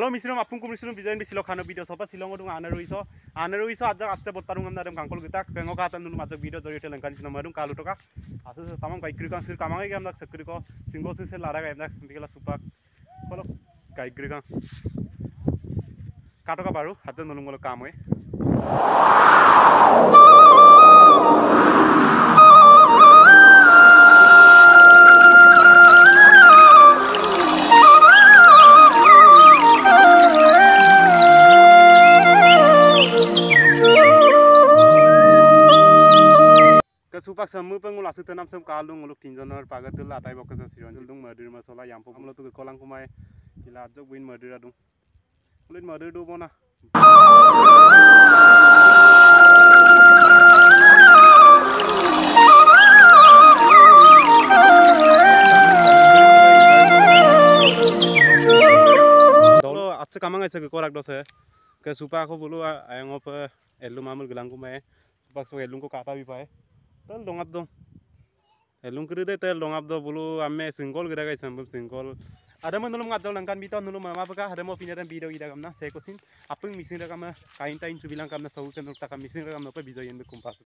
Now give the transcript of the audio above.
Halo misrum apung kum misrum bijain bisilo khano video sopa silongo dung anaruiso ajak atse botarung amna dem kangkol gitak pengo ka tan dulu majak video dori te lengkan sino madung kalu toka asu tamam kai krikan sir kamangai ge amnak sakri ko singo se lara ga amnak bikela supak kolo kai krikan katoka baru hajan nulung golo kam hoy supak samu pengul asu tenam sem kalung nguluk tinjonar pagatul atai bokasan siron dung madir masalah yang pom lo tu kolang kumai ila jok win madir adung ulin madir do bona dolo atse kamang aise ke korak dose ke supak ko bulu ayang op elu mamul gelang kumai supak so elung ko kata bi pae tel dongap dong elung kiri deh tel dongap dong bulu ame singgol kira guys sambam singgol ada mau nulung ngadol langkan bito nulung mama beka ada mau pindah video ida kamna saya kosin apeng misin rekam kain tain cubilang kamna sahu kan rukta kam misin rekam apa bisa yang berkumpas